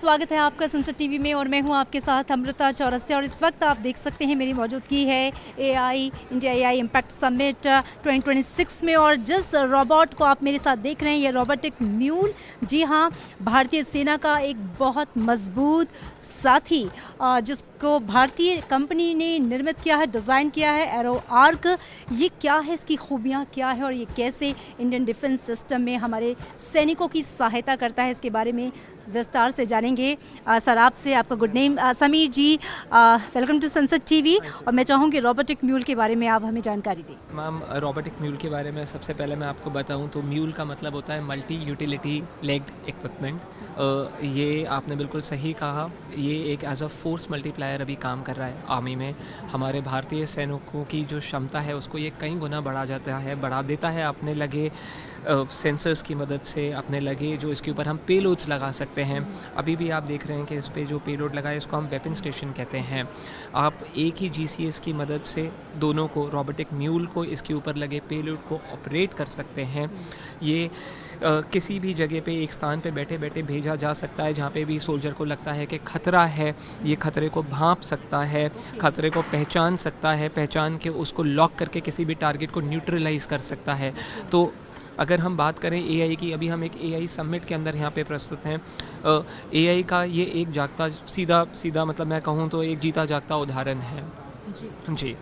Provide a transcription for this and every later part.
स्वागत है आपका संसद टीवी में और मैं हूं आपके साथ अमृता चौरसिया। और इस वक्त आप देख सकते हैं मेरी मौजूदगी है AI India AI impact summit 2026 में। और जिस रोबोट को आप मेरे साथ देख रहे हैं ये रोबोटिक म्यूल, जी हाँ, भारतीय सेना का एक बहुत मजबूत साथी जिसको भारतीय कंपनी ने निर्मित किया है, डिज़ाइन किया है, एरो आर्क। ये क्या है, इसकी खूबियाँ क्या है और ये कैसे इंडियन डिफेंस सिस्टम में हमारे सैनिकों की सहायता करता है, इसके बारे में विस्तार से जानेंगे। सर, आपसे आपका good name. Sameer ji, welcome to Sansad TV. और मैं चाहूँगी रोबोटिक म्यूल के बारे में आप हमें जानकारी दें। मैम, रोबोटिक म्यूल के बारे में सबसे पहले मैं आपको बताऊं तो म्यूल का मतलब होता है मल्टी यूटिलिटी लेग्ड इक्विपमेंट। ये आपने बिल्कुल सही कहा, ये एक एज अ फोर्स मल्टीप्लायर अभी काम कर रहा है आर्मी में। हमारे भारतीय सैनिकों की जो क्षमता है उसको ये कई गुना बढ़ा देता है अपने लगे सेंसर्स की मदद से, अपने लगे जो इसके ऊपर हम पेलोड्स लगा सकते हैं। अभी भी आप देख रहे हैं कि इस पे जो पेलोड लगा है इसको हम वेपन स्टेशन कहते हैं। आप एक ही जीसीएस की मदद से दोनों को, रोबोटिक म्यूल को, इसके ऊपर लगे पेलोड को ऑपरेट कर सकते हैं। ये किसी भी जगह पे एक स्थान पे बैठे बैठे भेजा जा सकता है जहाँ पे भी सोल्जर को लगता है कि खतरा है। ये खतरे को भांप सकता है, खतरे को पहचान सकता है, पहचान के उसको लॉक करके किसी भी टारगेट को न्यूट्रलाइज कर सकता है। तो अगर हम बात करें एआई की, अभी हम एक एआई समिट के अंदर यहाँ पे प्रस्तुत हैं। एआई का ये एक जागता सीधा मतलब मैं कहूँ तो एक जीता जागता उदाहरण है जी।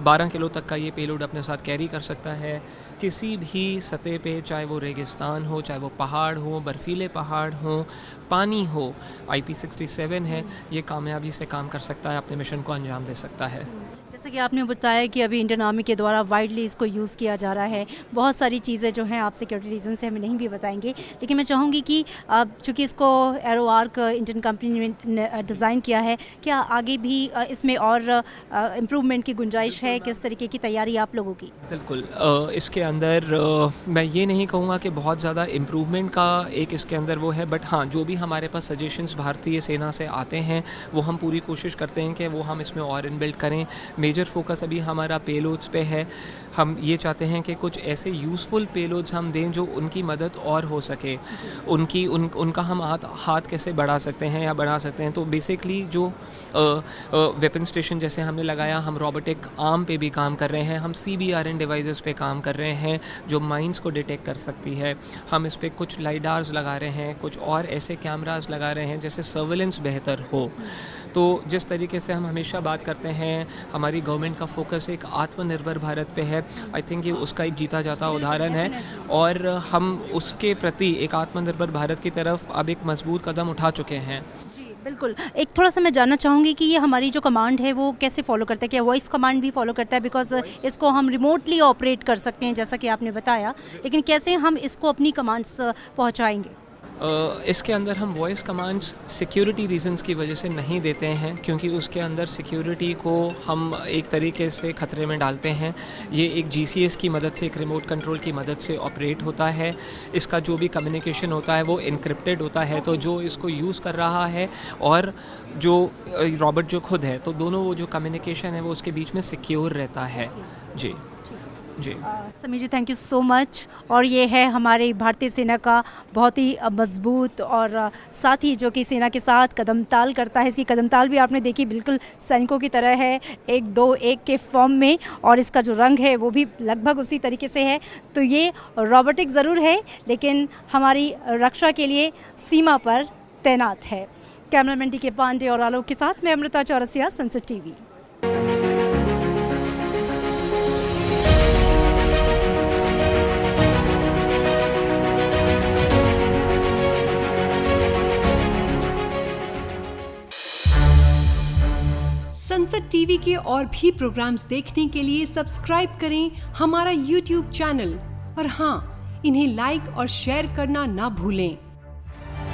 12 किलो तक का ये पेलोड अपने साथ कैरी कर सकता है किसी भी सतह पे, चाहे वो रेगिस्तान हो, चाहे वो पहाड़ हो, बर्फीले पहाड़ हो, पानी हो। IP-67 है, ये कामयाबी से काम कर सकता है, अपने मिशन को अंजाम दे सकता है। जैसा कि आपने बताया कि अभी इंडियन आर्मी के द्वारा वाइडली इसको यूज़ किया जा रहा है। बहुत सारी चीज़ें जो हैं आप सिक्योरिटी रीज़न से हमें नहीं भी बताएंगे, लेकिन मैं चाहूँगी कि चूँकि इसको एरो आर्क इंडियन कंपनी ने डिज़ाइन किया है, क्या आगे भी इसमें और इम्प्रूवमेंट की गुंजाइश है? किस तरीके की तैयारी आप लोगों की? बिल्कुल, इसके अंदर मैं ये नहीं कहूँगा कि बहुत ज़्यादा इम्प्रूवमेंट का एक इसके अंदर वो है, बट हाँ, जो भी हमारे पास सजेशंस भारतीय सेना से आते हैं वो हम पूरी कोशिश करते हैं कि वो हम इसमें और इनबिल्ट करें। मेजर फोकस अभी हमारा पेलोड्स पे है। हम ये चाहते हैं कि कुछ ऐसे यूज़फुल पेलोड्स हम दें जो उनकी मदद और हो सके, उनका हम हाथ कैसे बढ़ा सकते हैं या बढ़ा सकते हैं। तो बेसिकली जो वेपन स्टेशन जैसे हमने लगाया, हम रोबोटिक आर्म पे भी काम कर रहे हैं, हम CBRN डिवाइसेस पे काम कर रहे हैं जो माइंस को डिटेक्ट कर सकती है। हम इस पर कुछ लाइडार्स लगा रहे हैं, कुछ और ऐसे कैमरास लगा रहे हैं जैसे सर्विलेंस बेहतर हो। तो जिस तरीके से हम हमेशा बात करते हैं, हमारी गवर्नमेंट का फोकस एक आत्मनिर्भर भारत पे है। आई थिंक ये उसका एक जीता जाता उदाहरण है और हम उसके प्रति एक आत्मनिर्भर भारत की तरफ अब एक मजबूत कदम उठा चुके हैं। बिल्कुल। एक थोड़ा सा मैं जानना चाहूँगी कि ये हमारी जो कमांड है वो कैसे फॉलो करता है? क्या वॉइस कमांड भी फॉलो करता है? बिकॉज इसको हम रिमोटली ऑपरेट कर सकते हैं जैसा कि आपने बताया, लेकिन कैसे हम इसको अपनी कमांड्स पहुँचाएंगे? इसके अंदर हम वॉइस कमांड्स सिक्योरिटी रीजंस की वजह से नहीं देते हैं, क्योंकि उसके अंदर सिक्योरिटी को हम एक तरीके से ख़तरे में डालते हैं। ये एक जीसीएस की मदद से, एक रिमोट कंट्रोल की मदद से ऑपरेट होता है। इसका जो भी कम्युनिकेशन होता है वो इनक्रिप्टेड होता है, तो जो इसको यूज़ कर रहा है और जो रॉबोट जो खुद है, तो दोनों वो जो कम्युनिकेशन है वो उसके बीच में सिक्योर रहता है। जी जी। समीर जी, थैंक यू सो मच। और ये है हमारे भारतीय सेना का बहुत ही मजबूत और साथी जो कि सेना के साथ कदम ताल करता है। इसकी कदम ताल भी आपने देखी, बिल्कुल सैनिकों की तरह है, 1-2-1 के फॉर्म में, और इसका जो रंग है वो भी लगभग उसी तरीके से है। तो ये रोबोटिक ज़रूर है लेकिन हमारी रक्षा के लिए सीमा पर तैनात है। कैमरामैन DK पांडे और आलोक के साथ मैं अमृता चौरसिया, संसद टीवी। संसद टीवी के और भी प्रोग्राम्स देखने के लिए सब्सक्राइब करें हमारा YouTube चैनल और हाँ, इन्हें लाइक और शेयर करना ना भूलें।